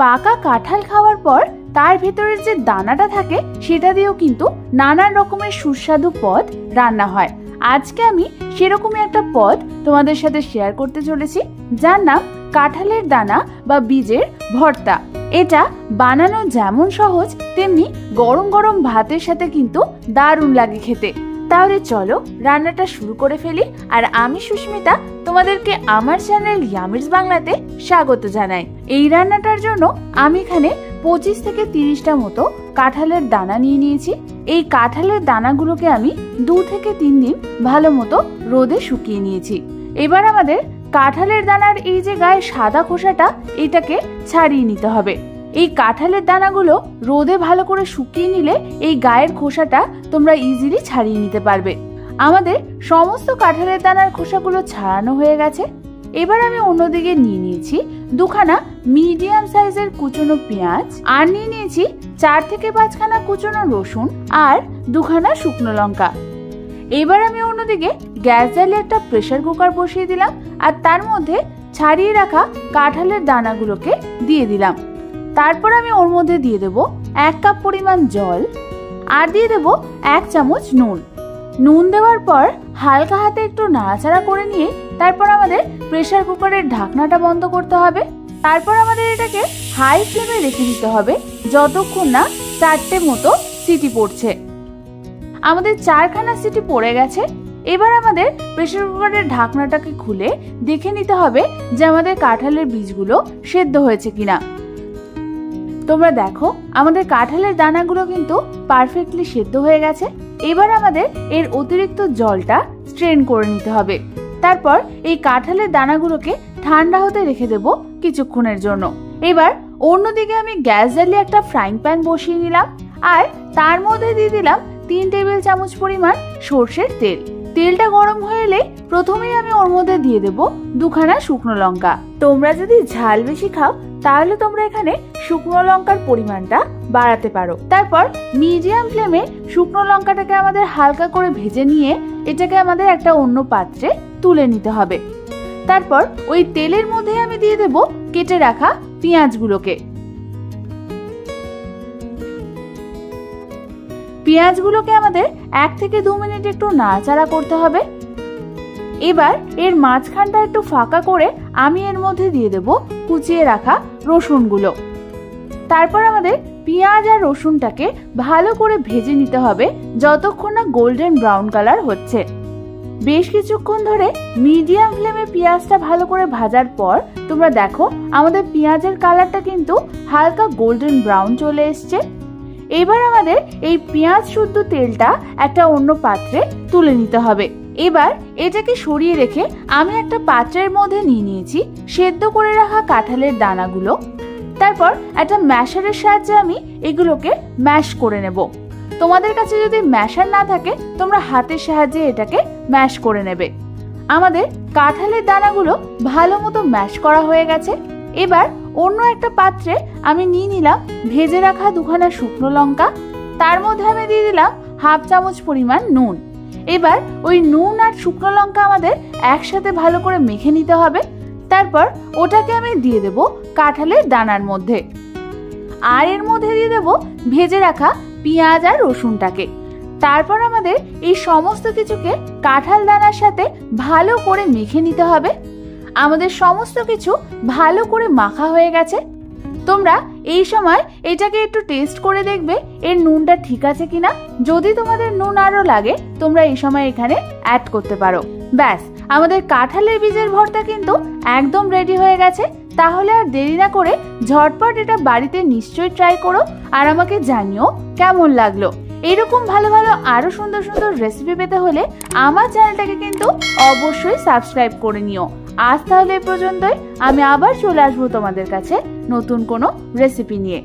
পাকা কাঁঠাল খাওয়ার পর তার ভেতরের যে দানাটা থাকে সেটা দিয়েও কিন্তু নানান রকমের সুস্বাদু পদ রান্না হয়। আজকে আমি সেরকমই একটা পদ তোমাদের সাথে শেয়ার করতে চলেছি, যার নাম কাঁঠালের দানা বা বীজের ভর্তা। এটা বানানো যেমন সহজ তেমনি গরম গরম ভাতের সাথে কিন্তু দারুণ লাগে খেতে। তাহলে চলো রান্নাটা শুরু করে ফেলি। আর আমি সুস্মিতা তোমাদেরকে আমার চ্যানেল ইয়ামিরস বাংলাতে স্বাগত জানাই। এই রান্নাটার জন্য আমি এখানে 25 থেকে 30টা মতো কাঁঠালের দানা নিয়ে নিয়েছি। এই কাঁঠালের দানাগুলোকে আমি 2 থেকে 3 দিন ভালো মতো রোদে শুকিয়ে নিয়েছি। এবার আমাদের কাঁঠালের দানার এই যে গায়ে সাদা খোসাটা এটাকে ছাড়িয়ে নিতে হবে। এই কাঁঠালের দানাগুলো রোদে ভালো করে শুকিয়ে নিলে এই গায়ের খোসাটা তোমরা ইজিলি ছাড়িয়ে নিতে পারবে। আমাদের সমস্ত কাঁঠালের দানার খোসাগুলো ছাড়ানো হয়ে গেছে। এবার আমি অন্যদিকে নিয়ে নিয়েছি 2খানা মিডিয়াম সাইজের কুচনো পেঁয়াজ, আর নিয়ে নিয়েছি 4 থেকে 5খানা কুচনো রসুন আর 2খানা শুকনো লঙ্কা। এবার আমি অন্যদিকে গ্যাস জ্বালিয়ে একটা প্রেসার কুকার বসিয়ে দিলাম আর তার মধ্যে ছাড়িয়ে রাখা কাঁঠালের দানাগুলোকে দিয়ে দিলাম। তারপর আমি ওর মধ্যে দিয়ে দেব 1 কাপ পরিমাণ জল আর দিয়ে দেব 1 চামচ নুন। নুন দেওয়ার পর হালকা হাতে একটু নাড়াচাড়া করে নিয়ে তারপর আমাদের প্রেসার কুকারের ঢাকনাটা বন্ধ করতে হবে। তারপর আমাদের এটাকে হাই ফ্লেমে রেখে দিতে হবে যতক্ষণ না 4টে মতো সিটি পড়ছে। আমাদের 4খানা সিটি পড়ে গেছে। এবার আমাদের প্রেসার কুকারের ঢাকনাটাকে খুলে দেখে নিতে হবে যে আমাদের কাঁঠালের বীজগুলো সেদ্ধ হয়েছে কিনা। তোমরা দেখো আমাদের কাঁঠালের দানাগুলো কিন্তু পারফেক্টলি সেদ্ধ হয়ে গেছে। এবার আমাদের এর অতিরিক্ত জলটা স্ট্রেন করে নিতে হবে। তারপর এই কাঁঠালের দানাগুলোকে ঠান্ডা হতে রেখে দেব কিছুক্ষণের জন্য। এবার অন্যদিকে আমি গ্যাস জ্বালিয়ে একটা ফ্রাইং প্যান বসিয়ে নিলাম আর তার মধ্যে দিয়ে দিলাম 3 টেবিল চামচ পরিমাণ সর্ষের তেল। তেলটা গরম হয়ে এলে প্রথমেই আমি ওর মধ্যে দিয়ে দেব 2খানা শুকনো লঙ্কা। তোমরা যদি ঝাল বেশি খাও তাহলে তোমরা এখানে শুকনো লঙ্কার পরিমাণটা বাড়াতে পারো। তারপর মিডিয়াম ফ্লেমে শুকনো লঙ্কাটাকে আমাদের হালকা করে ভেজে নিয়ে এটাকে আমাদের একটা অন্য পাত্রে তুলে নিতে হবে। তারপর ওই তেলের মধ্যে আমি দিয়ে দেব কেটে রাখা পেঁয়াজগুলোকে। পেঁয়াজগুলোকে আমাদের 1 থেকে 2 মিনিট একটু নাড়াচাড়া করতে হবে। এবার এর মাঝখানটা একটু ফাঁকা করে আমি এর মধ্যে দিয়ে দেব কুচিয়ে রাখা রসুনগুলো। তারপর আমাদের পেঁয়াজ আর রসুনটাকে ভালো করে ভেজে নিতে হবে যতক্ষণ না গোল্ডেন ব্রাউন কালার হচ্ছে। বেশ কিছুক্ষণ ধরে মিডিয়াম ফ্লেমে পেঁয়াজটা ভালো করে ভাজার পর তোমরা দেখো আমাদের পেঁয়াজের কালারটা কিন্তু হালকা গোল্ডেন ব্রাউন চলে এসছে। এবার আমাদের এই পেঁয়াজ শুদ্ধ তেলটা একটা অন্য পাত্রে তুলে নিতে হবে। এবার এটাকে সরিয়ে রেখে আমি একটা পাত্রের মধ্যে নিয়ে নিয়েছি সেদ্ধ করে রাখা কাঁঠালের দানাগুলো। তারপর একটা ম্যাশারের সাহায্যে আমি এগুলোকে ম্যাশ করে নেব। তোমাদের কাছে যদি ম্যাশার না থাকে তোমরা হাতের সাহায্যে এটাকে ম্যাশ করে নেবে। আমাদের কাঁঠালের দানাগুলো ভালো মতো ম্যাশ করা হয়ে গেছে। এবার অন্য একটা পাত্রে আমি নিয়ে নিলাম ভেজে রাখা 2খানা শুকনো লঙ্কা। তার মধ্যে আমি দিয়ে দিলাম 1/2 চামচ পরিমাণ নুন। এবার ওই নুন আর শুকনো লঙ্কা আমাদের একসাথে ভালো করে মেখে নিতে হবে। তারপর ওটাকে আমি দিয়ে দেব কাঁঠালের দানার মধ্যে আর এর মধ্যে দিয়ে দেব ভেজে রাখা পেঁয়াজ আর রসুনটাকে। তারপর আমাদের এই সমস্ত কিছুকে কাঁঠাল দানার সাথে ভালো করে মেখে নিতে হবে। আমাদের সমস্ত কিছু ভালো করে মাখা হয়ে গেছে। তোমরা এই সময় এটাকে একটু টেস্ট করে দেখবে এর নুনটা ঠিক আছে কিনা। যদি তোমাদের নুন আরো লাগে তোমরা এই সময় এখানে অ্যাড করতে পারো। ব্যাস আমাদের কাঁঠালের বীজের ভর্তা কিন্তু একদম রেডি হয়ে গেছে। তাহলে আর দেরি না করে ঝটপট এটা বাড়িতে নিশ্চয়ই ট্রাই করো আর আমাকে জানিও কেমন লাগলো। এরকম ভালো ভালো আরো সুন্দর সুন্দর রেসিপি পেতে হলে আমার চ্যানেলটাকে কিন্তু অবশ্যই সাবস্ক্রাইব করে নিও। আজ তাহলে এ পর্যন্তই। আমি আবার চলে আসবো তোমাদের কাছে নতুন কোনো রেসিপি নিয়ে।